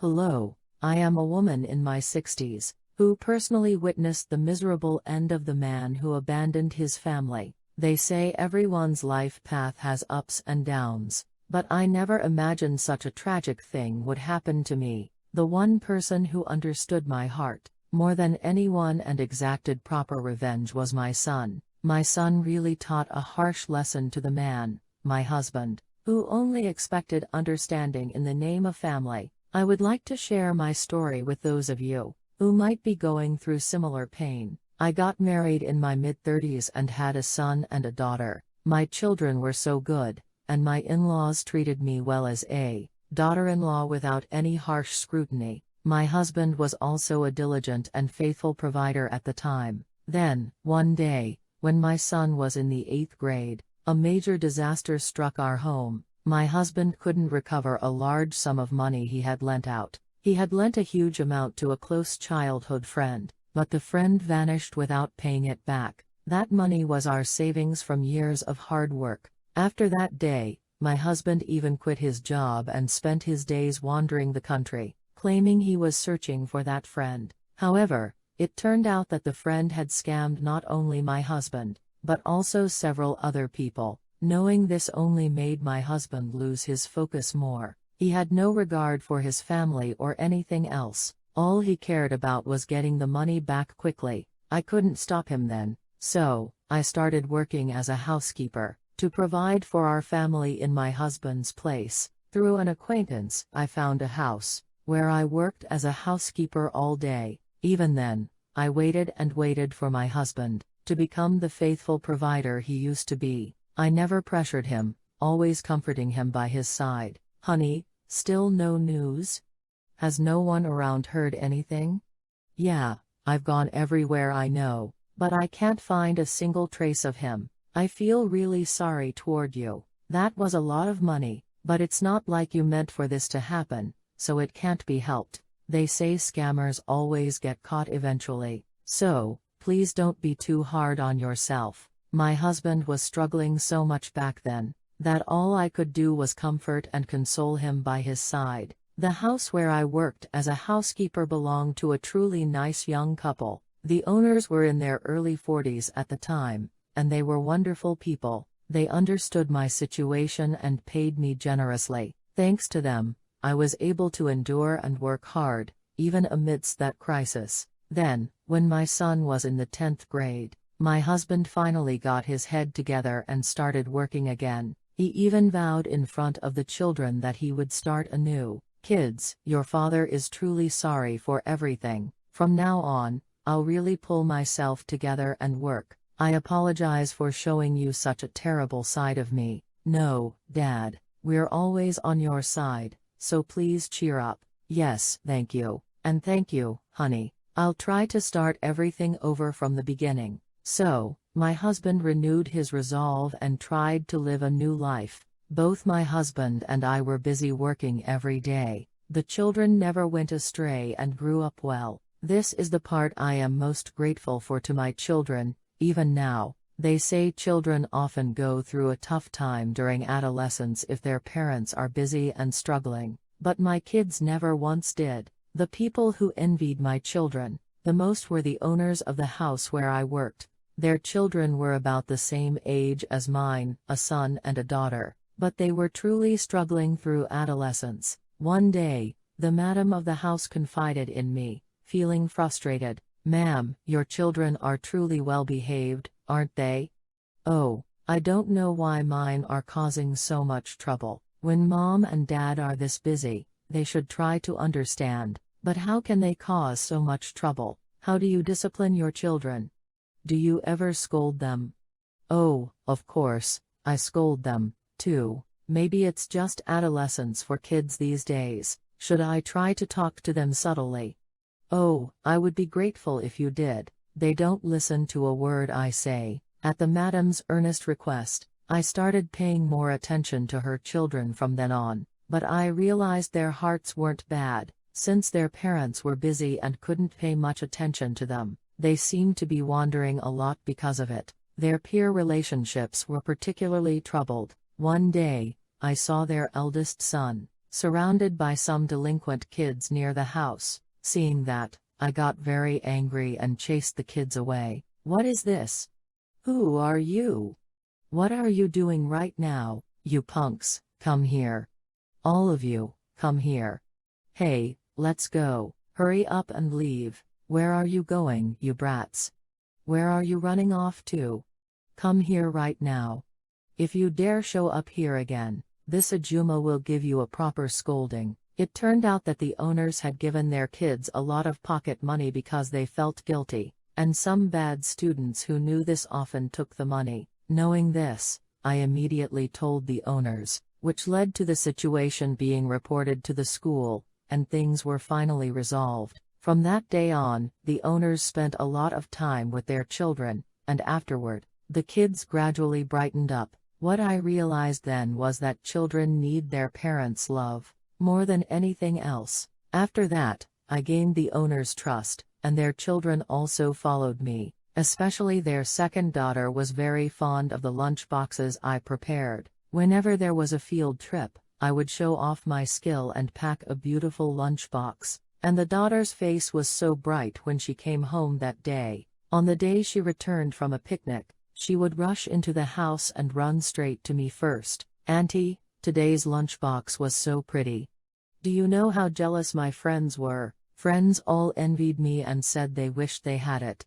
Hello, I am a woman in my 60s, who personally witnessed the miserable end of the man who abandoned his family. They say everyone's life path has ups and downs, but I never imagined such a tragic thing would happen to me. The one person who understood my heart more than anyone and exacted proper revenge was my son. My son really taught a harsh lesson to the man, my husband, who only expected understanding in the name of family. I would like to share my story with those of you who might be going through similar pain. I got married in my mid-30s and had a son and a daughter. My children were so good, and my in-laws treated me well as a daughter-in-law without any harsh scrutiny. My husband was also a diligent and faithful provider at the time. Then, one day, when my son was in the 8th grade, a major disaster struck our home. My husband couldn't recover a large sum of money he had lent out. He had lent a huge amount to a close childhood friend, but the friend vanished without paying it back. That money was our savings from years of hard work. After that day, my husband even quit his job and spent his days wandering the country, claiming he was searching for that friend. However, it turned out that the friend had scammed not only my husband, but also several other people. Knowing this only made my husband lose his focus more. He had no regard for his family or anything else. All he cared about was getting the money back quickly. I couldn't stop him then, so I started working as a housekeeper to provide for our family in my husband's place. Through an acquaintance, I found a house where I worked as a housekeeper all day. Even then, I waited and waited for my husband to become the faithful provider he used to be. I never pressured him, always comforting him by his side. Honey, still no news? Has no one around heard anything? Yeah, I've gone everywhere I know, but I can't find a single trace of him. I feel really sorry toward you. That was a lot of money, but it's not like you meant for this to happen, so it can't be helped. They say scammers always get caught eventually, so please don't be too hard on yourself. My husband was struggling so much back then that all I could do was comfort and console him by his side. The house where I worked as a housekeeper belonged to a truly nice young couple. The owners were in their early 40s at the time, and they were wonderful people. They understood my situation and paid me generously. Thanks to them, I was able to endure and work hard, even amidst that crisis. Then, when my son was in the 10th grade, my husband finally got his head together and started working again. He even vowed in front of the children that he would start anew. Kids, your father is truly sorry for everything. From now on, I'll really pull myself together and work. I apologize for showing you such a terrible side of me. No, Dad, we're always on your side, so please cheer up. Yes, thank you. And thank you, honey. I'll try to start everything over from the beginning. So, my husband renewed his resolve and tried to live a new life. Both my husband and I were busy working every day. The children never went astray and grew up well. This is the part I am most grateful for to my children. Even now, they say children often go through a tough time during adolescence if their parents are busy and struggling, but my kids never once did. The people who envied my children the most were the owners of the house where I worked. Their children were about the same age as mine, a son and a daughter, but they were truly struggling through adolescence. One day, the madam of the house confided in me, feeling frustrated. "Ma'am, your children are truly well behaved, aren't they?" "Oh, I don't know why mine are causing so much trouble. When Mom and Dad are this busy, they should try to understand. But how can they cause so much trouble? How do you discipline your children? Do you ever scold them?" "Oh, of course, I scold them, too. Maybe it's just adolescence for kids these days. Should I try to talk to them subtly?" "Oh, I would be grateful if you did. They don't listen to a word I say." At the madam's earnest request, I started paying more attention to her children from then on, but I realized their hearts weren't bad. Since their parents were busy and couldn't pay much attention to them, they seemed to be wandering a lot because of it. Their peer relationships were particularly troubled. One day, I saw their eldest son surrounded by some delinquent kids near the house. Seeing that, I got very angry and chased the kids away. "What is this? Who are you? What are you doing right now? You punks, come here. All of you, come here. Hey, let's go. Hurry up and leave. Where are you going, you brats? Where are you running off to? Come here right now. If you dare show up here again, this Ajuma will give you a proper scolding." It turned out that the owners had given their kids a lot of pocket money because they felt guilty, and some bad students who knew this often took the money. Knowing this, I immediately told the owners, which led to the situation being reported to the school, and things were finally resolved. From that day on, the owners spent a lot of time with their children, and afterward, the kids gradually brightened up. What I realized then was that children need their parents' love more than anything else. After that, I gained the owners' trust, and their children also followed me. Especially their second daughter was very fond of the lunch boxes I prepared. Whenever there was a field trip, I would show off my skill and pack a beautiful lunchbox, and the daughter's face was so bright when she came home that day. On the day she returned from a picnic, she would rush into the house and run straight to me first. "Auntie, today's lunchbox was so pretty. Do you know how jealous my friends were? Friends all envied me and said they wished they had it.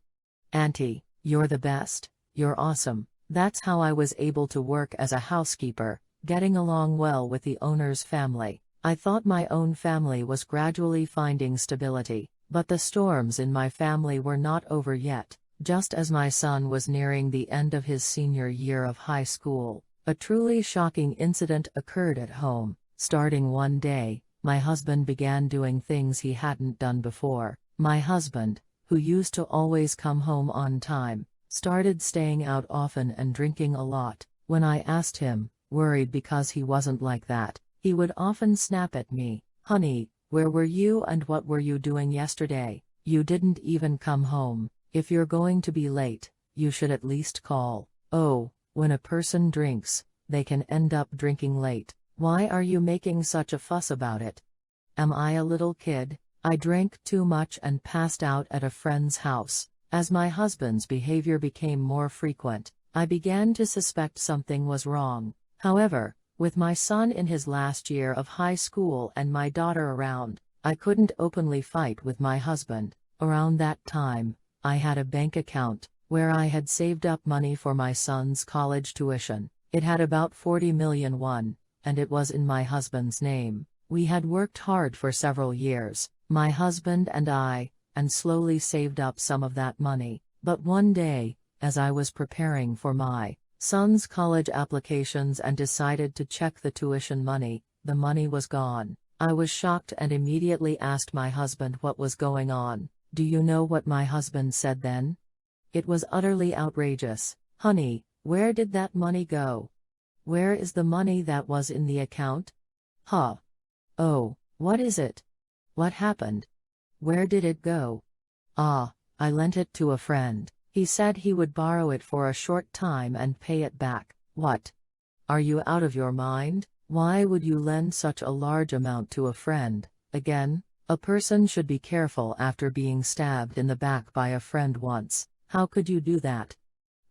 Auntie, you're the best, you're awesome." That's how I was able to work as a housekeeper, getting along well with the owner's family. I thought my own family was gradually finding stability, but the storms in my family were not over yet. Just as my son was nearing the end of his senior year of high school, a truly shocking incident occurred at home. Starting one day, my husband began doing things he hadn't done before. My husband, who used to always come home on time, started staying out often and drinking a lot. When I asked him, worried because he wasn't like that, he would often snap at me, "Honey, where were you and what were you doing yesterday? You didn't even come home. If you're going to be late, you should at least call." Oh, when a person drinks, they can end up drinking late. Why are you making such a fuss about it? Am I a little kid? I drank too much and passed out at a friend's house. As my husband's behavior became more frequent, I began to suspect something was wrong. However, with my son in his last year of high school and my daughter around, I couldn't openly fight with my husband. Around that time, I had a bank account where I had saved up money for my son's college tuition. It had about 40 million won, and it was in my husband's name. We had worked hard for several years, my husband and I, and slowly saved up some of that money. But one day, as I was preparing for my son's college applications and decided to check the tuition money, the money was gone. I was shocked and immediately asked my husband what was going on. Do you know what my husband said then? It was utterly outrageous. "Honey, where did that money go? Where is the money that was in the account? Huh? Oh, what is it? What happened? Where did it go?" "Ah, I lent it to a friend. He said he would borrow it for a short time and pay it back." "What? Are you out of your mind? Why would you lend such a large amount to a friend?" Again, a person should be careful after being stabbed in the back by a friend once. How could you do that?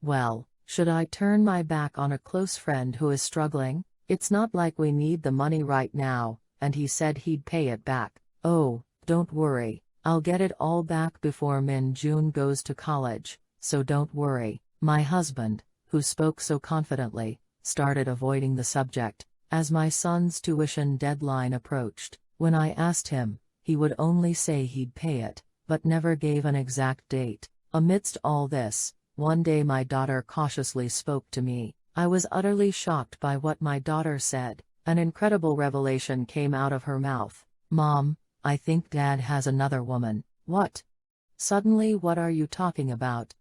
Well, should I turn my back on a close friend who is struggling? It's not like we need the money right now, and he said he'd pay it back. "Oh, don't worry, I'll get it all back before Min June goes to college, so don't worry." My husband, who spoke so confidently, started avoiding the subject. As my son's tuition deadline approached, when I asked him, he would only say he'd pay it, but never gave an exact date. Amidst all this, one day my daughter cautiously spoke to me. I was utterly shocked by what my daughter said. An incredible revelation came out of her mouth. "Mom, I think Dad has another woman." "What? Suddenly, what are you talking about?"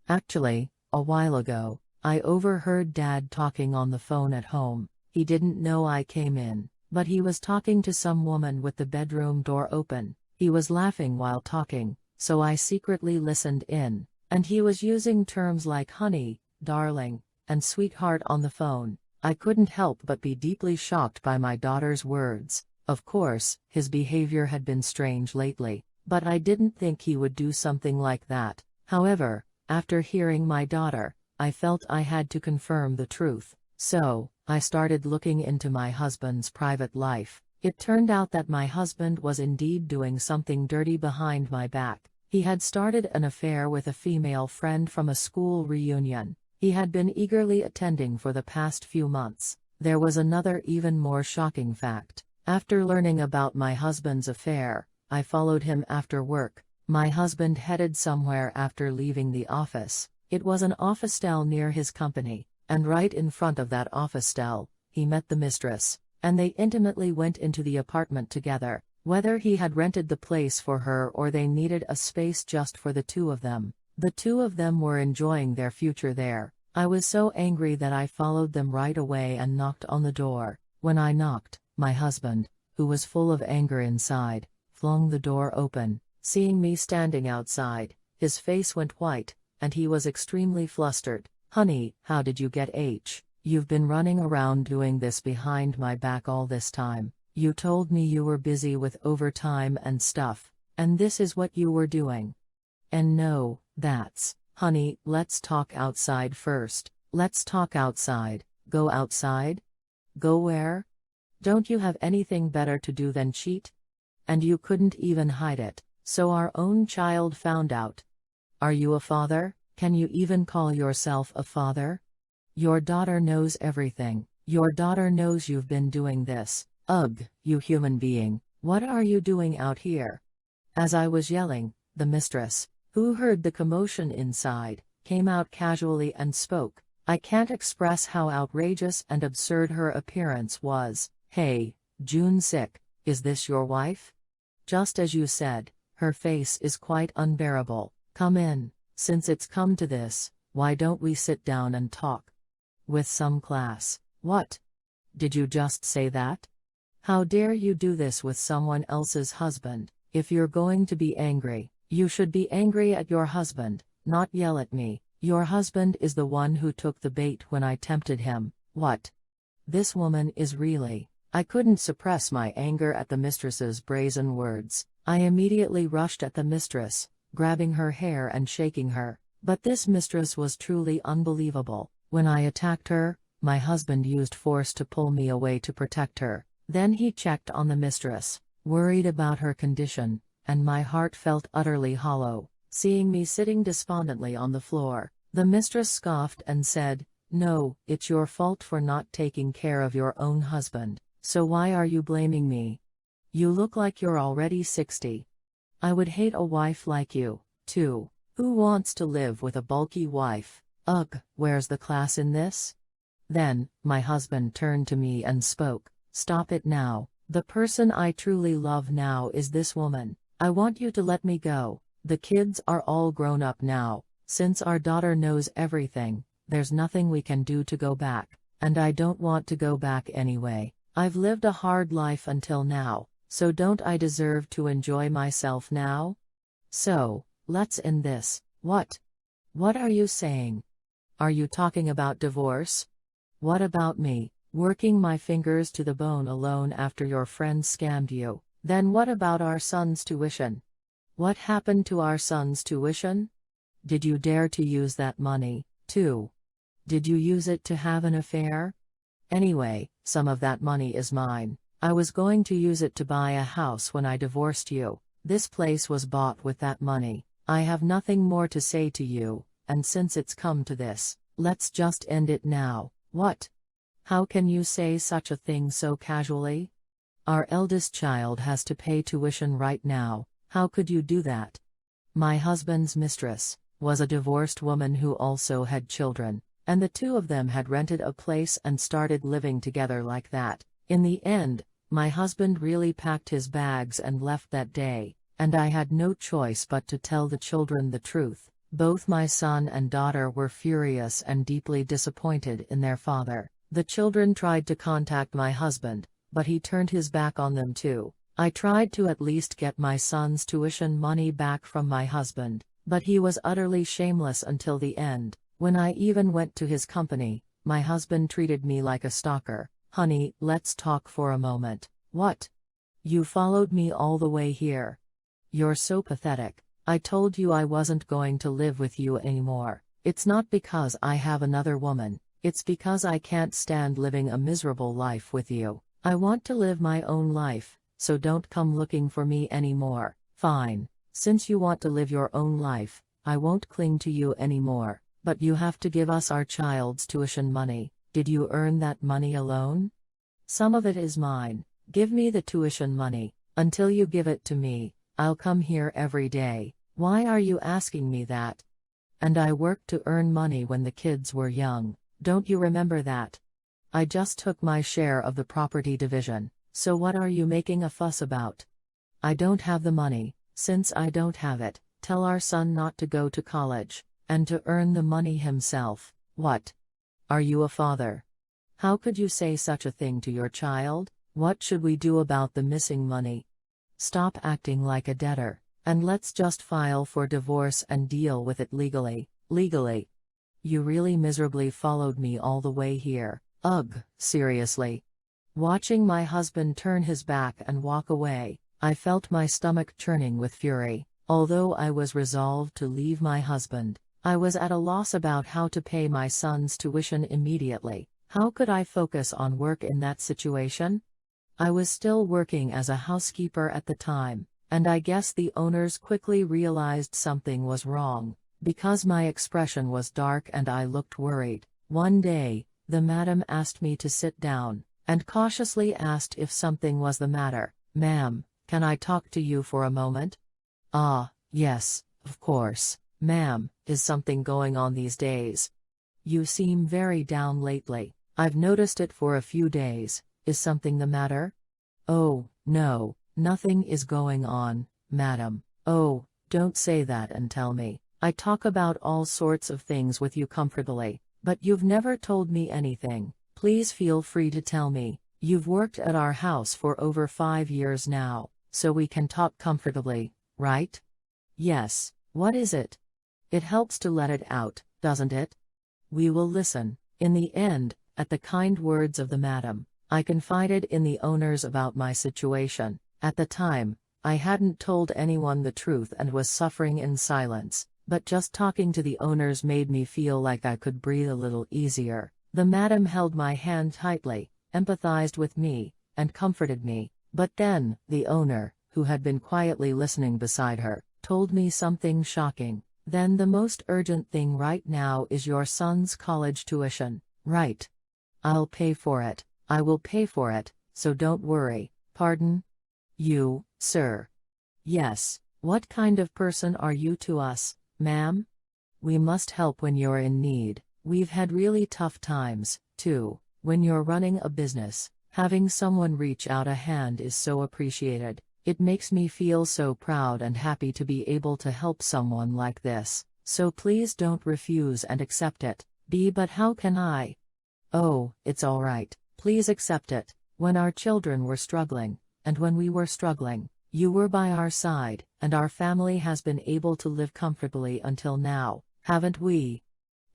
"Actually, a while ago, I overheard Dad talking on the phone at home. He didn't know I came in, but he was talking to some woman with the bedroom door open. He was laughing while talking, so I secretly listened in, and he was using terms like honey, darling, and sweetheart on the phone. I couldn't help but be deeply shocked by my daughter's words. Of course, his behavior had been strange lately, but I didn't think he would do something like that. However, after hearing my daughter, I felt I had to confirm the truth. So, I started looking into my husband's private life. It turned out that my husband was indeed doing something dirty behind my back. He had started an affair with a female friend from a school reunion he had been eagerly attending for the past few months. There was another even more shocking fact. After learning about my husband's affair, I followed him after work. My husband headed somewhere after leaving the office. It was an officetelle near his company, and right in front of that officetelle, he met the mistress, and they intimately went into the apartment together. Whether he had rented the place for her or they needed a space just for the two of them, the two of them were enjoying their future there. I was so angry that I followed them right away and knocked on the door. When I knocked, my husband, who was full of anger inside, flung the door open. Seeing me standing outside, his face went white, and he was extremely flustered. "Honey, how did you get H? You've been running around doing this behind my back all this time. You told me you were busy with overtime and stuff, and this is what you were doing." And no, that's, "Honey, let's talk outside first." Let's talk outside. Go outside? Go where? Don't you have anything better to do than cheat? And you couldn't even hide it, so our own child found out. Are you a father? Can you even call yourself a father? Your daughter knows everything. Your daughter knows you've been doing this. Ugh, you human being, what are you doing out here? As I was yelling, the mistress, who heard the commotion inside, came out casually and spoke. I can't express how outrageous and absurd her appearance was. "Hey, June Sick, is this your wife? Just as you said, her face is quite unbearable. Come in. Since it's come to this, why don't we sit down and talk? With some class." "What? Did you just say that? How dare you do this with someone else's husband? If you're going to be angry, you should be angry at your husband, not yell at me. Your husband is the one who took the bait when I tempted him." "What? This woman is really..." I couldn't suppress my anger at the mistress's brazen words. I immediately rushed at the mistress, grabbing her hair and shaking her. But this mistress was truly unbelievable. When I attacked her, my husband used force to pull me away to protect her. Then he checked on the mistress, worried about her condition, and my heart felt utterly hollow. Seeing me sitting despondently on the floor, the mistress scoffed and said, "No, it's your fault for not taking care of your own husband, so why are you blaming me? You look like you're already 60. I would hate a wife like you, too. Who wants to live with a bulky wife? Ugh, where's the class in this?" Then, my husband turned to me and spoke. "Stop it now. The person I truly love now is this woman. I want you to let me go. The kids are all grown up now. Since our daughter knows everything, there's nothing we can do to go back, and I don't want to go back anyway. I've lived a hard life until now, so don't I deserve to enjoy myself now? So, let's end this." "What? What are you saying? Are you talking about divorce? What about me, working my fingers to the bone alone after your friend scammed you? Then what about our son's tuition? What happened to our son's tuition? Did you dare to use that money, too? Did you use it to have an affair? Anyway, some of that money is mine. I was going to use it to buy a house when I divorced you. This place was bought with that money. I have nothing more to say to you, and since it's come to this, let's just end it now." "What? How can you say such a thing so casually? Our eldest child has to pay tuition right now. How could you do that?" My husband's mistress was a divorced woman who also had children, and the two of them had rented a place and started living together like that. In the end, my husband really packed his bags and left that day, and I had no choice but to tell the children the truth. Both my son and daughter were furious and deeply disappointed in their father. The children tried to contact my husband, but he turned his back on them too. I tried to at least get my son's tuition money back from my husband, but he was utterly shameless until the end. When I even went to his company, my husband treated me like a stalker. "Honey, let's talk for a moment." "What? You followed me all the way here. You're so pathetic. I told you I wasn't going to live with you anymore. It's not because I have another woman, it's because I can't stand living a miserable life with you. I want to live my own life, so don't come looking for me anymore. Fine. Since you want to live your own life, I won't cling to you anymore, but you have to give us our child's tuition money. Did you earn that money alone? Some of it is mine. Give me the tuition money. Until you give it to me, I'll come here every day. Why are you asking me that? And I worked to earn money when the kids were young. Don't you remember that? I just took my share of the property division, so what are you making a fuss about? I don't have the money. Since I don't have it, tell our son not to go to college, and to earn the money himself. What? Are you a father? How could you say such a thing to your child? What should we do about the missing money? Stop acting like a debtor, and let's just file for divorce and deal with it legally. Legally? You really miserably followed me all the way here. Ugh, seriously. Watching my husband turn his back and walk away, I felt my stomach churning with fury. Although I was resolved to leave my husband, I was at a loss about how to pay my son's tuition immediately. How could I focus on work in that situation? I was still working as a housekeeper at the time, and I guess the owners quickly realized something was wrong, because my expression was dark and I looked worried. One day, the madam asked me to sit down, and cautiously asked if something was the matter. "Ma'am, can I talk to you for a moment?" "Ah, yes, of course, ma'am. Is something going on these days? You seem very down lately. I've noticed it for a few days. Is something the matter?" "Oh, no, nothing is going on, madam." "Oh, don't say that and tell me. I talk about all sorts of things with you comfortably, but you've never told me anything. Please feel free to tell me. You've worked at our house for over 5 years now, so we can talk comfortably, right?" "Yes, what is it?" It helps to let it out, doesn't it? We will listen. In the end, at the kind words of the madam, I confided in the owners about my situation. At the time, I hadn't told anyone the truth and was suffering in silence, but just talking to the owners made me feel like I could breathe a little easier. The madam held my hand tightly, empathized with me, and comforted me. But then, the owner, who had been quietly listening beside her, told me something shocking. "Then the most urgent thing right now is your son's college tuition, right? I'll pay for it. I will pay for it, so don't worry." "Pardon? You, sir?" "Yes, what kind of person are you to us, ma'am? We must help when you're in need. We've had really tough times, too. When you're running a business, having someone reach out a hand is so appreciated. It makes me feel so proud and happy to be able to help someone like this, so please don't refuse and accept it." But how can I?" "Oh, it's all right. Please accept it. When our children were struggling, and when we were struggling, you were by our side, and our family has been able to live comfortably until now, haven't we?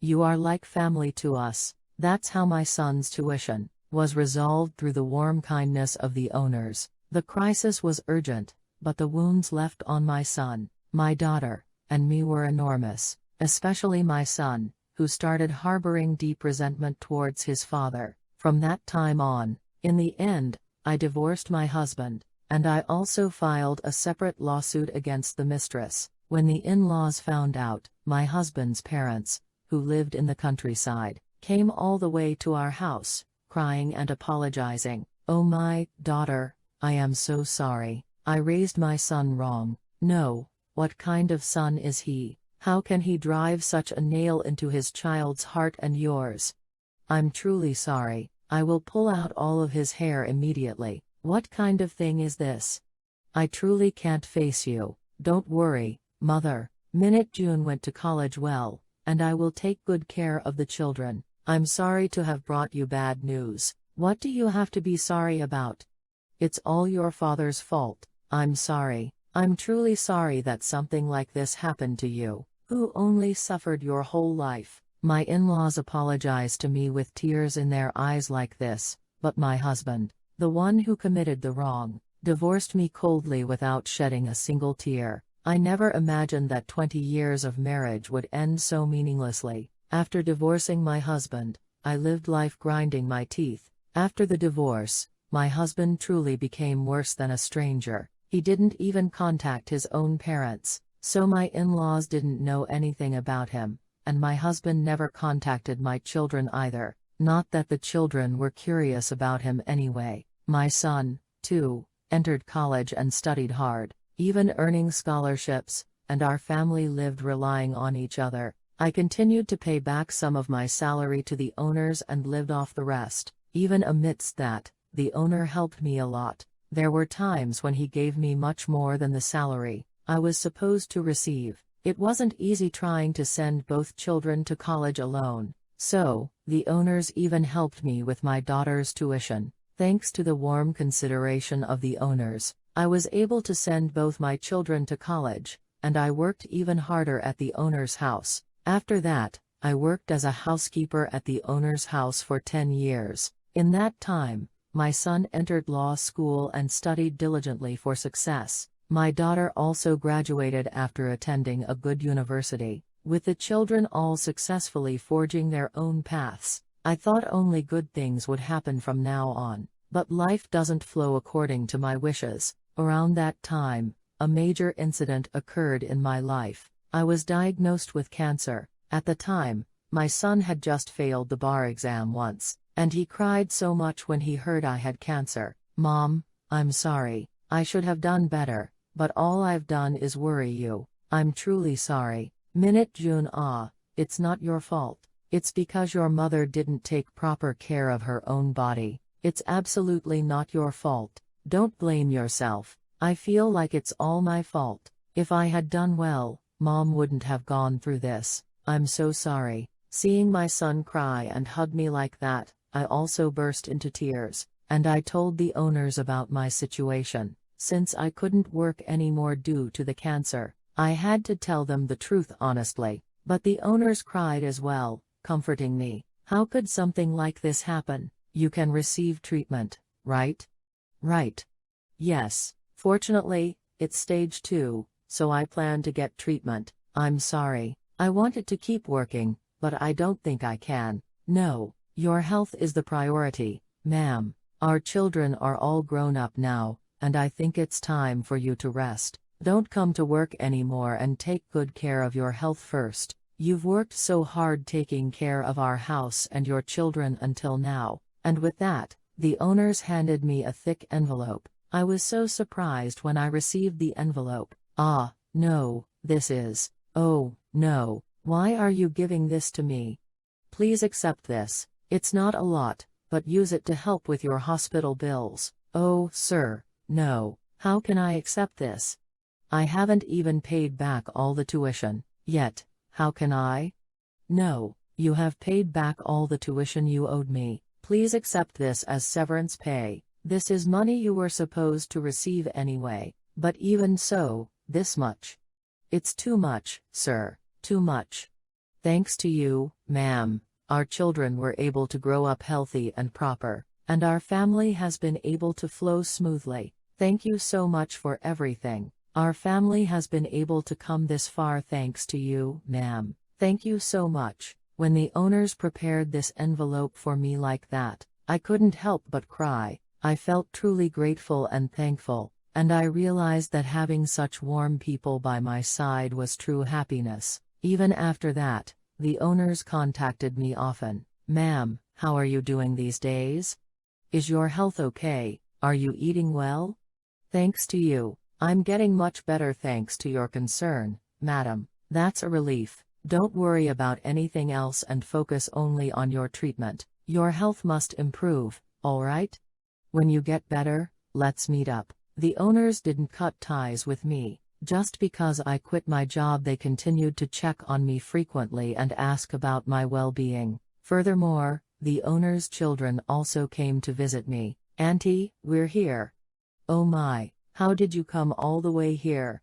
You are like family to us." That's how my son's tuition was resolved, through the warm kindness of the owners. The crisis was urgent, but the wounds left on my son, my daughter, and me were enormous, especially my son, who started harboring deep resentment towards his father. From that time on, in the end, I divorced my husband, and I also filed a separate lawsuit against the mistress. When the in-laws found out, my husband's parents, who lived in the countryside, came all the way to our house, crying and apologizing. "Oh, my daughter, I am so sorry. I raised my son wrong." "No, what kind of son is he? How can he drive such a nail into his child's heart and yours?" "I'm truly sorry. I will pull out all of his hair immediately." "What kind of thing is this? I truly can't face you." "Don't worry, mother. Minute June went to college well, and I will take good care of the children. I'm sorry to have brought you bad news." "What do you have to be sorry about? It's all your father's fault." "I'm sorry. I'm truly sorry that something like this happened to you, who only suffered your whole life." My in-laws apologized to me with tears in their eyes like this, but my husband, the one who committed the wrong, divorced me coldly without shedding a single tear. I never imagined that 20 years of marriage would end so meaninglessly. After divorcing my husband, I lived life grinding my teeth. After the divorce, my husband truly became worse than a stranger. He didn't even contact his own parents, so my in-laws didn't know anything about him, and my husband never contacted my children either. Not that the children were curious about him anyway. My son, too, entered college and studied hard, even earning scholarships, and our family lived relying on each other. I continued to pay back some of my salary to the owners and lived off the rest. Even amidst that, the owner helped me a lot. There were times when he gave me much more than the salary I was supposed to receive. It wasn't easy trying to send both children to college alone, so the owners even helped me with my daughter's tuition. Thanks to the warm consideration of the owners, I was able to send both my children to college, and I worked even harder at the owner's house. After that, I worked as a housekeeper at the owner's house for 10 years. In that time, my son entered law school and studied diligently for success. My daughter also graduated after attending a good university. With the children all successfully forging their own paths, I thought only good things would happen from now on. But life doesn't flow according to my wishes. Around that time, a major incident occurred in my life. I was diagnosed with cancer. At the time, my son had just failed the bar exam once, and he cried so much when he heard I had cancer. "Mom, I'm sorry. I should have done better, but all I've done is worry you. I'm truly sorry." Minute June, it's not your fault. It's because your mother didn't take proper care of her own body. It's absolutely not your fault. Don't blame yourself. I feel like it's all my fault. If I had done well, Mom wouldn't have gone through this. I'm so sorry. Seeing my son cry and hug me like that, I also burst into tears, and I told the owners about my situation. Since I couldn't work anymore due to the cancer, I had to tell them the truth honestly. But the owners cried as well, comforting me. "How could something like this happen? You can receive treatment, right?" "Right. Yes. Fortunately, it's stage 2, so I plan to get treatment." "I'm sorry. I wanted to keep working, but I don't think I can." "No, your health is the priority, ma'am. Our children are all grown up now, and I think it's time for you to rest. Don't come to work anymore and take good care of your health first. You've worked so hard taking care of our house and your children until now." And with that, the owners handed me a thick envelope. I was so surprised when I received the envelope. No, this is... Oh, no, why are you giving this to me? Please accept this. It's not a lot, but use it to help with your hospital bills. Oh, sir, no, how can I accept this? I haven't even paid back all the tuition yet. How can I? No, you have paid back all the tuition you owed me. Please accept this as severance pay. This is money you were supposed to receive anyway, but even so, this much. It's too much, sir, too much. Thanks to you, ma'am, our children were able to grow up healthy and proper, and our family has been able to flow smoothly. Thank you so much for everything. Our family has been able to come this far thanks to you, ma'am. Thank you so much." When the owners prepared this envelope for me like that, I couldn't help but cry. I felt truly grateful and thankful, and I realized that having such warm people by my side was true happiness. Even after that, the owners contacted me often. "Ma'am, how are you doing these days? Is your health okay? Are you eating well? Thanks to you, I'm getting much better thanks to your concern, madam. That's a relief. Don't worry about anything else and focus only on your treatment. Your health must improve, all right? When you get better, let's meet up." The owners didn't cut ties with me. Just because I quit my job, they continued to check on me frequently and ask about my well-being. Furthermore, the owners' children also came to visit me. "Auntie, we're here." "Oh my, how did you come all the way here?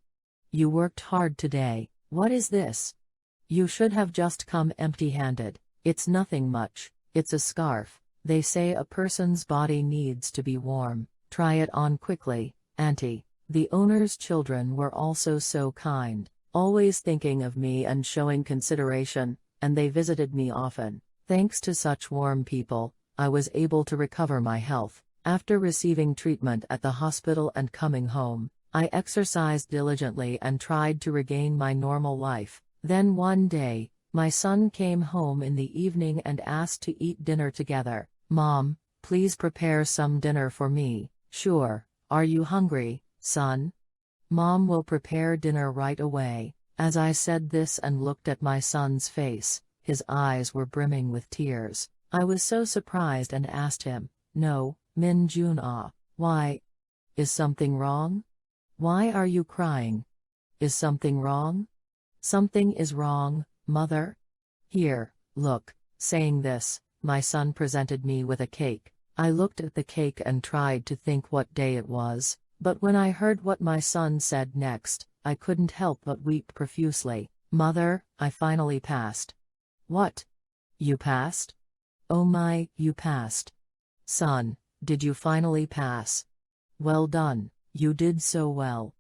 You worked hard today. What is this? You should have just come empty-handed." "It's nothing much. It's a scarf. They say a person's body needs to be warm. Try it on quickly, Auntie. The owner's children were also so kind, always thinking of me and showing consideration, and they visited me often. Thanks to such warm people, I was able to recover my health. After receiving treatment at the hospital and coming home, I exercised diligently and tried to regain my normal life. Then one day, my son came home in the evening and asked to eat dinner together. "Mom, please prepare some dinner for me." "Sure. Are you hungry, son?" "Mom will prepare dinner right away." As I said this and looked at my son's face, his eyes were brimming with tears. I was so surprised and asked him, "No, Min Jun Ah, why? Is something wrong? Why are you crying? Is something wrong?" "Something is wrong, mother. Here, look." Saying this, my son presented me with a cake. I looked at the cake and tried to think what day it was, but when I heard what my son said next, I couldn't help but weep profusely. "Mother, I finally passed." "What? You passed? Oh my, you passed. Son, did you finally pass? Well done, you did so well.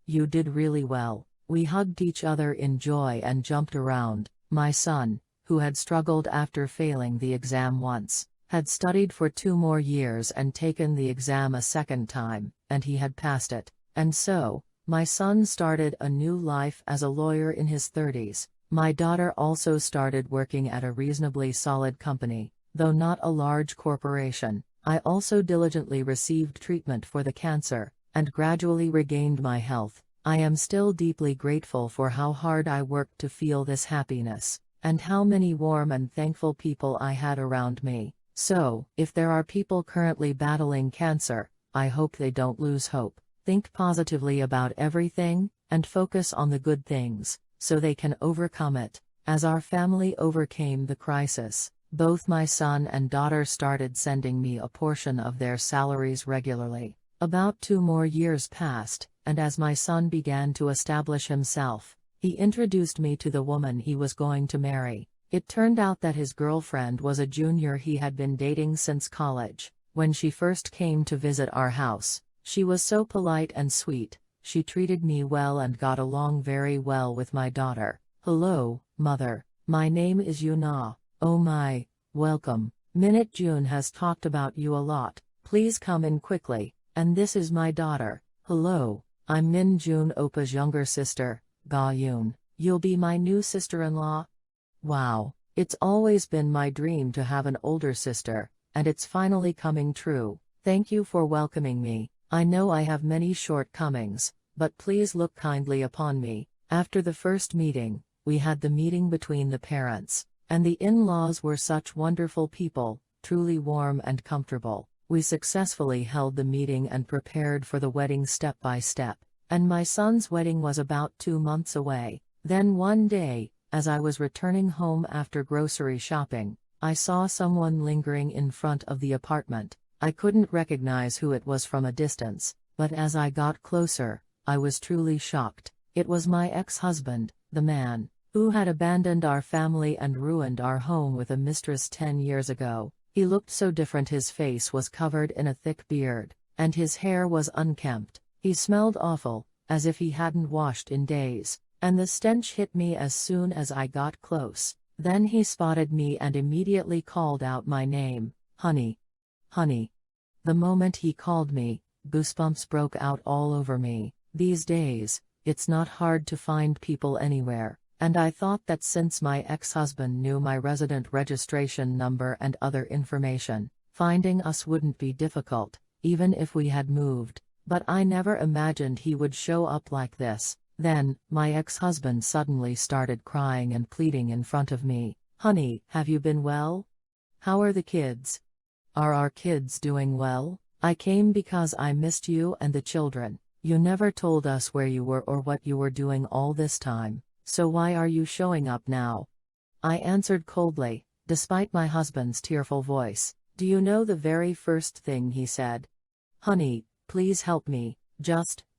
You did really well." We hugged each other in joy and jumped around. My son, who had struggled after failing the exam once, had studied for 2 more years and taken the exam a second time, and he had passed it. And so, my son started a new life as a lawyer in his 30s. My daughter also started working at a reasonably solid company, though not a large corporation. I also diligently received treatment for the cancer, and gradually regained my health. I am still deeply grateful for how hard I worked to feel this happiness, and how many warm and thankful people I had around me. So, if there are people currently battling cancer, I hope they don't lose hope. Think positively about everything, and focus on the good things, so they can overcome it. As our family overcame the crisis, both my son and daughter started sending me a portion of their salaries regularly. About 2 more years passed, and as my son began to establish himself, he introduced me to the woman he was going to marry. It turned out that his girlfriend was a junior he had been dating since college. When she first came to visit our house, she was so polite and sweet. She treated me well and got along very well with my daughter. "Hello, mother. My name is Yuna." "Oh my, welcome. Minute June has talked about you a lot. Please come in quickly. And this is my daughter." "Hello, I'm Min Jun Oppa's younger sister, Ga Yoon. You'll be my new sister-in-law?" Wow, it's always been my dream to have an older sister, and it's finally coming true. Thank you for welcoming me. I know I have many shortcomings, but please look kindly upon me. After the first meeting, we had the meeting between the parents, and the in-laws were such wonderful people, truly warm and comfortable. We successfully held the meeting and prepared for the wedding step by step, and my son's wedding was about 2 months away. Then one day, as I was returning home after grocery shopping, I saw someone lingering in front of the apartment. I couldn't recognize who it was from a distance, but as I got closer, I was truly shocked. It was my ex-husband, the man who had abandoned our family and ruined our home with a mistress 10 years ago. He looked so different. His face was covered in a thick beard, and his hair was unkempt. He smelled awful, as if he hadn't washed in days, and the stench hit me as soon as I got close. Then he spotted me and immediately called out my name, "Honey. Honey." The moment he called me, goosebumps broke out all over me. These days, it's not hard to find people anywhere. And I thought that since my ex-husband knew my resident registration number and other information, finding us wouldn't be difficult, even if we had moved. But I never imagined he would show up like this. Then, my ex-husband suddenly started crying and pleading in front of me. "Honey, have you been well? How are the kids? Are our kids doing well? I came because I missed you and the children. You never told us where you were or what you were doing all this time. So why are you showing up now?" I answered coldly, despite my husband's tearful voice. Do you know the very first thing he said? "Honey, please help me,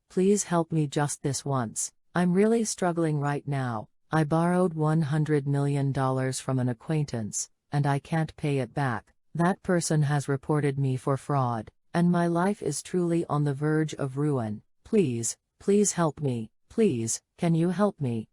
please help me just this once. I'm really struggling right now. I borrowed $100 million from an acquaintance, and I can't pay it back. That person has reported me for fraud. and my life is truly on the verge of ruin. Please, please help me, please, can you help me?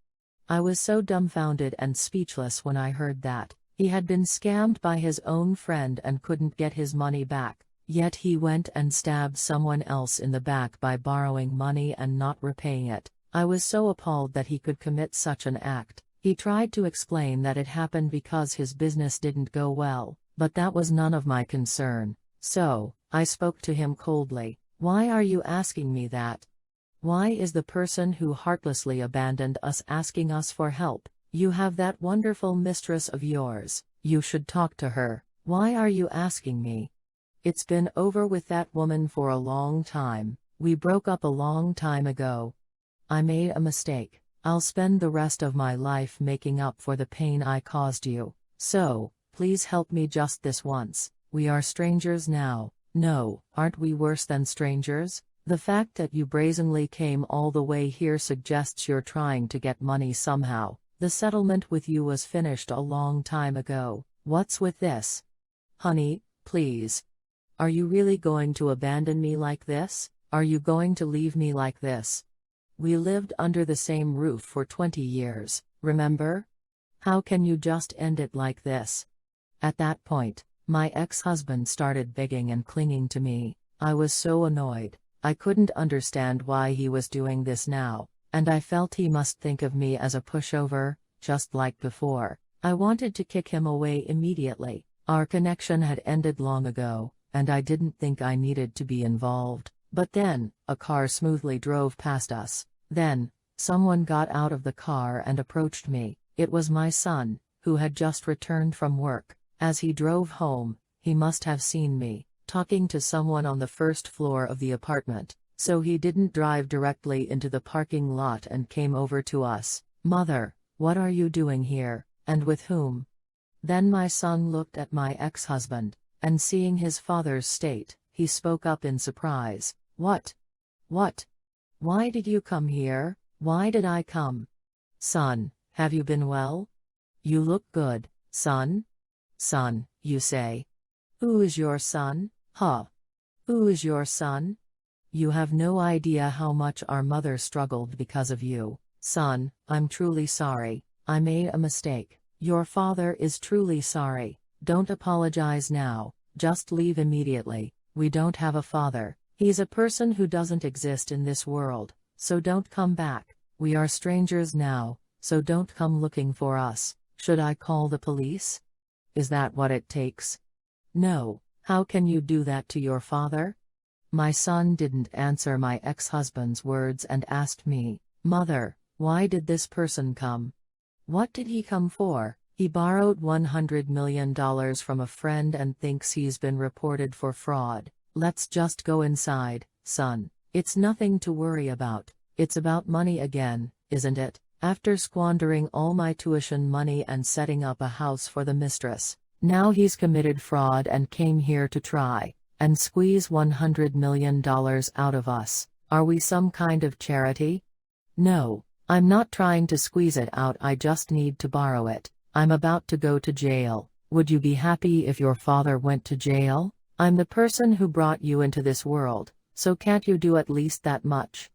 I was so dumbfounded and speechless when I heard that. He had been scammed by his own friend and couldn't get his money back, yet he went and stabbed someone else in the back by borrowing money and not repaying it. I was so appalled that he could commit such an act. He tried to explain that it happened because his business didn't go well, but that was none of my concern. So, I spoke to him coldly. Why are you asking me that? Why is the person who heartlessly abandoned us asking us for help? You have that wonderful mistress of yours. You should talk to her. Why are you asking me? It's been over with that woman for a long time. We broke up a long time ago. I made a mistake. I'll spend the rest of my life making up for the pain I caused you. So, please help me just this once. We are strangers now. No, aren't we worse than strangers? The fact that you brazenly came all the way here suggests you're trying to get money somehow. The settlement with you was finished a long time ago. What's with this? Honey, please. Are you really going to abandon me like this? Are you going to leave me like this? We lived under the same roof for 20 years, remember? How can you just end it like this? At that point, my ex-husband started begging and clinging to me. I was so annoyed. I couldn't understand why he was doing this now, and I felt he must think of me as a pushover, just like before. I wanted to kick him away immediately. Our connection had ended long ago, and I didn't think I needed to be involved. But then, a car smoothly drove past us. Then, someone got out of the car and approached me. It was my son, who had just returned from work. As he drove home, he must have seen me talking to someone on the first floor of the apartment, so he didn't drive directly into the parking lot and came over to us. Mother, what are you doing here, and with whom? Then my son looked at my ex-husband, and seeing his father's state, he spoke up in surprise. What? What? Why did you come here? Why did I come? Son, have you been well? You look good, son. Son, you say. Who is your son? Huh? Who is your son? You have no idea how much our mother struggled because of you. Son, I'm truly sorry. I made a mistake. Your father is truly sorry. Don't apologize now. Just leave immediately. We don't have a father. He's a person who doesn't exist in this world, so don't come back. We are strangers now, so don't come looking for us. Should I call the police? Is that what it takes? No. How can you do that to your father? My son didn't answer my ex-husband's words and asked me, Mother, why did this person come? What did he come for? He borrowed $100 million from a friend and thinks he's been reported for fraud. Let's just go inside, son. It's nothing to worry about. It's about money again, isn't it? After squandering all my tuition money and setting up a house for the mistress, now he's committed fraud and came here to try and squeeze $100 million out of us. Are we some kind of charity? No, I'm not trying to squeeze it out, I just need to borrow it. I'm about to go to jail. Would you be happy if your father went to jail? I'm the person who brought you into this world, so can't you do at least that much?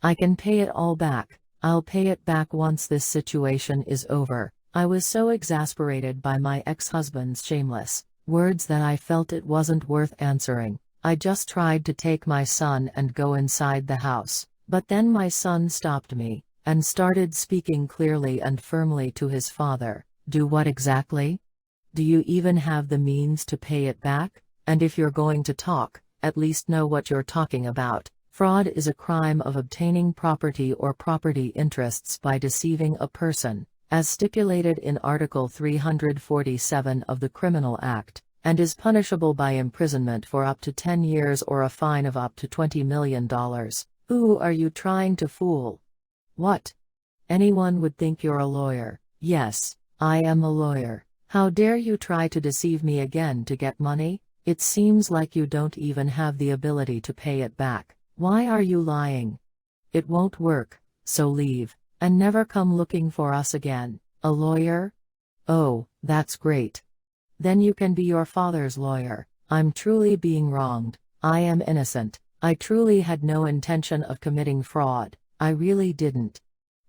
I can pay it all back. I'll pay it back once this situation is over. I was so exasperated by my ex-husband's shameless words that I felt it wasn't worth answering. I just tried to take my son and go inside the house, but then my son stopped me and started speaking clearly and firmly to his father. Do what exactly? Do you even have the means to pay it back? And if you're going to talk, at least know what you're talking about. Fraud is a crime of obtaining property or property interests by deceiving a person, as stipulated in Article 347 of the Criminal Act, and is punishable by imprisonment for up to 10 years or a fine of up to $20 million. Who are you trying to fool? What? Anyone would think you're a lawyer. Yes, I am a lawyer. How dare you try to deceive me again to get money? It seems like you don't even have the ability to pay it back. Why are you lying? It won't work, so leave, and never come looking for us again. A lawyer? Oh, that's great. Then you can be your father's lawyer. I'm truly being wronged. I am innocent. I truly had no intention of committing fraud. I really didn't.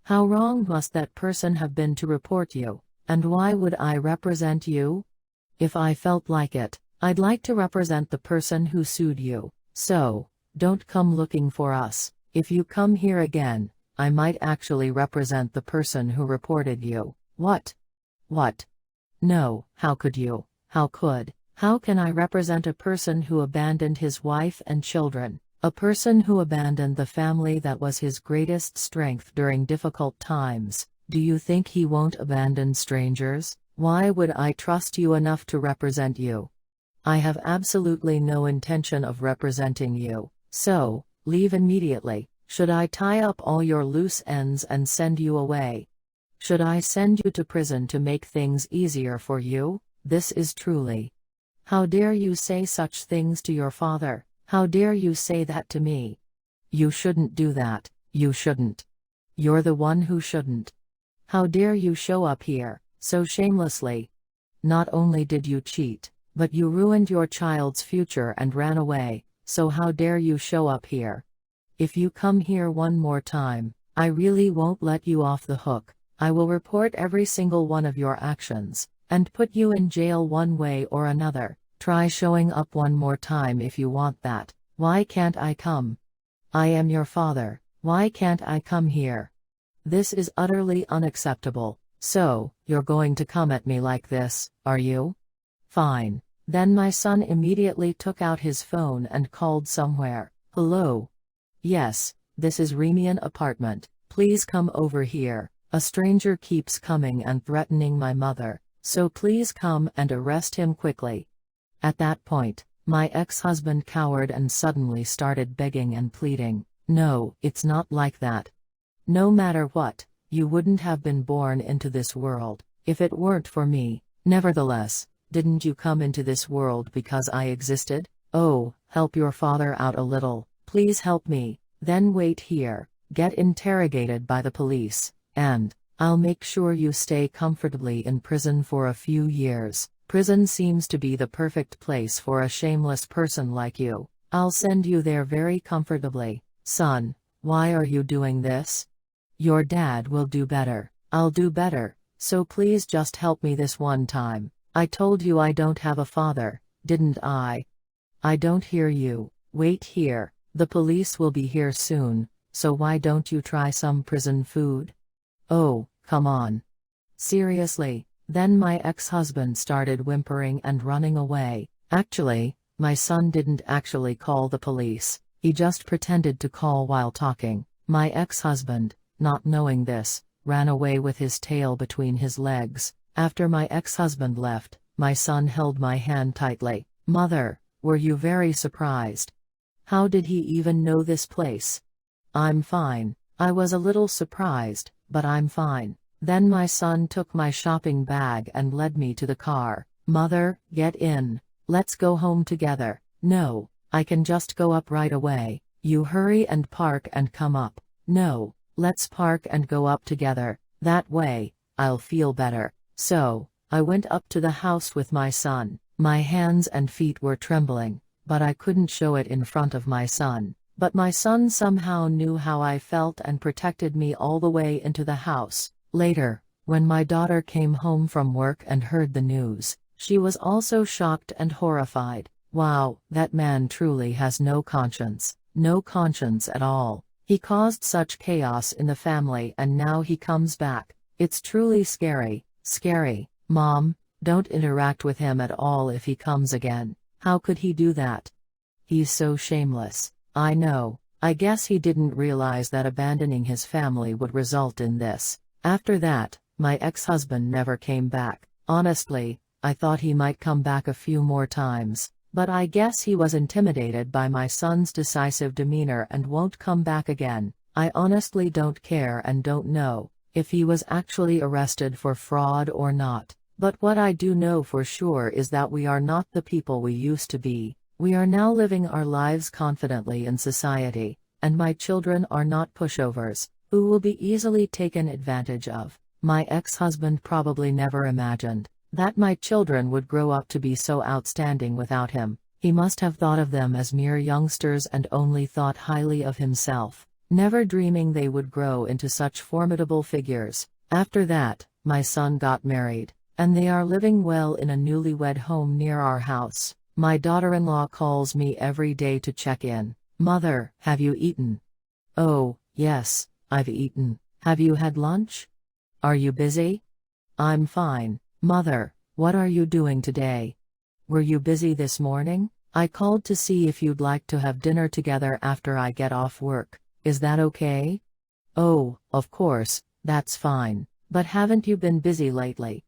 How wrong must that person have been to report you? And why would I represent you? If I felt like it, I'd like to represent the person who sued you. So, don't come looking for us. If you come here again, I might actually represent the person who reported you. What? What? No, how could you? How can I represent a person who abandoned his wife and children? A person who abandoned the family that was his greatest strength during difficult times. Do you think he won't abandon strangers? Why would I trust you enough to represent you? I have absolutely no intention of representing you. So, leave immediately. Should I tie up all your loose ends and send you away? Should I send you to prison to make things easier for you? This is truly. How dare you say such things to your father? How dare you say that to me? You shouldn't do that. You shouldn't. You're the one who shouldn't. How dare you show up here, so shamelessly? Not only did you cheat, but you ruined your child's future and ran away, so how dare you show up here? If you come here one more time, I really won't let you off the hook. I will report every single one of your actions, and put you in jail one way or another. Try showing up one more time if you want that. Why can't I come? I am your father. Why can't I come here? This is utterly unacceptable. So, you're going to come at me like this, are you? Fine. Then my son immediately took out his phone and called somewhere. Hello? Yes, this is Remian apartment. Please come over here. A stranger keeps coming and threatening my mother, so please come and arrest him quickly. At that point, my ex-husband cowered and suddenly started begging and pleading. No, it's not like that. No matter what, you wouldn't have been born into this world, if it weren't for me. Nevertheless, didn't you come into this world because I existed? Oh, help your father out a little, please help me, then wait here, get interrogated by the police, and I'll make sure you stay comfortably in prison for a few years. Prison seems to be the perfect place for a shameless person like you. I'll send you there very comfortably. Son, why are you doing this? Your dad will do better. I'll do better, so please just help me this one time. I told you I don't have a father, didn't I? I don't hear you. Wait here, the police will be here soon, so why don't you try some prison food? Oh, come on. Seriously. Then my ex-husband started whimpering and running away. Actually, my son didn't actually call the police, he just pretended to call while talking. My ex-husband, not knowing this, ran away with his tail between his legs. After my ex-husband left, my son held my hand tightly. Mother, were you very surprised? How did he even know this place? I'm fine. I was a little surprised, but I'm fine. Then my son took my shopping bag and led me to the car. Mother, get in. Let's go home together. No, I can just go up right away. You hurry and park and come up. No, let's park and go up together. That way, I'll feel better. So, I went up to the house with my son. My hands and feet were trembling, but I couldn't show it in front of my son. But my son somehow knew how I felt and protected me all the way into the house. Later, when my daughter came home from work and heard the news, she was also shocked and horrified. Wow, that man truly has no conscience. No conscience at all. He caused such chaos in the family and now he comes back. It's truly scary. Scary. Mom, don't interact with him at all if he comes again. How could he do that? He's so shameless. I know. I guess he didn't realize that abandoning his family would result in this. After that, my ex-husband never came back. Honestly, I thought he might come back a few more times, but I guess he was intimidated by my son's decisive demeanor and won't come back again. I honestly don't care and don't know if he was actually arrested for fraud or not. But what I do know for sure is that we are not the people we used to be. We are now living our lives confidently in society, and my children are not pushovers who will be easily taken advantage of. My ex-husband probably never imagined that my children would grow up to be so outstanding without him. He must have thought of them as mere youngsters and only thought highly of himself, never dreaming they would grow into such formidable figures. After that, my son got married, and they are living well in a newlywed home near our house. My daughter-in-law calls me every day to check in. Mother, have you eaten? Oh, yes, I've eaten. Have you had lunch? Are you busy? I'm fine. Mother, what are you doing today? Were you busy this morning? I called to see if you'd like to have dinner together after I get off work. Is that okay? Oh, of course, that's fine. But haven't you been busy lately?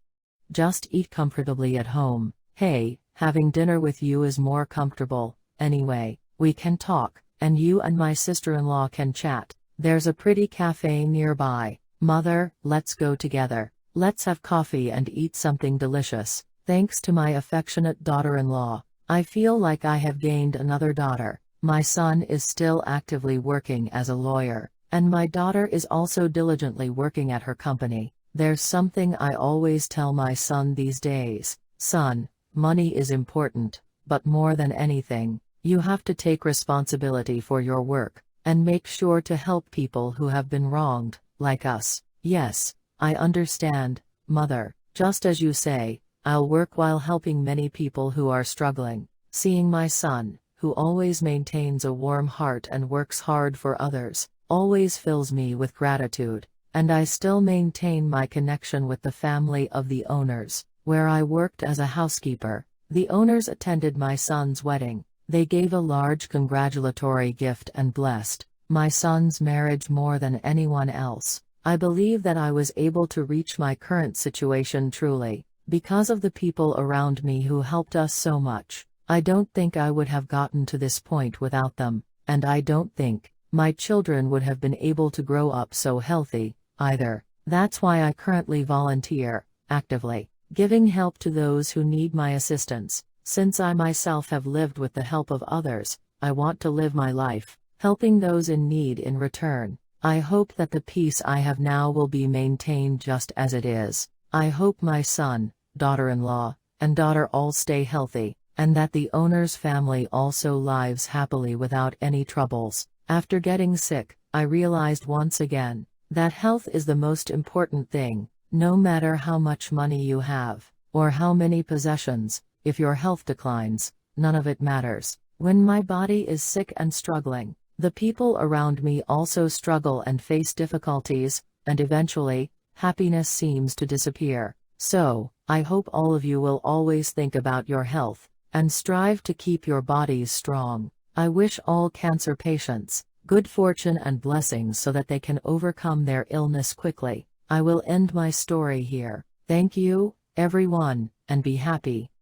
Just eat comfortably at home. Hey, having dinner with you is more comfortable. Anyway, we can talk, and you and my sister-in-law can chat. There's a pretty cafe nearby. Mother, let's go together. Let's have coffee and eat something delicious. Thanks to my affectionate daughter-in-law, I feel like I have gained another daughter. My son is still actively working as a lawyer, and my daughter is also diligently working at her company. There's something I always tell my son these days. Son, money is important, but more than anything, you have to take responsibility for your work, and make sure to help people who have been wronged, like us. Yes, I understand, Mother. Just as you say, I'll work while helping many people who are struggling. Seeing my son, who always maintains a warm heart and works hard for others, always fills me with gratitude. And I still maintain my connection with the family of the owners, where I worked as a housekeeper. The owners attended my son's wedding. They gave a large congratulatory gift and blessed my son's marriage more than anyone else. I believe that I was able to reach my current situation truly because of the people around me who helped us so much. I don't think I would have gotten to this point without them, and I don't think my children would have been able to grow up so healthy, either. That's why I currently volunteer, actively, giving help to those who need my assistance. Since I myself have lived with the help of others, I want to live my life, helping those in need in return. I hope that the peace I have now will be maintained just as it is. I hope my son, daughter-in-law, and daughter all stay healthy, and that the owner's family also lives happily without any troubles. After getting sick, I realized once again that health is the most important thing. No matter how much money you have, or how many possessions, if your health declines, none of it matters. When my body is sick and struggling, the people around me also struggle and face difficulties, and eventually, happiness seems to disappear. So, I hope all of you will always think about your health, and strive to keep your bodies strong. I wish all cancer patients good fortune and blessings so that they can overcome their illness quickly. I will end my story here. Thank you, everyone, and be happy.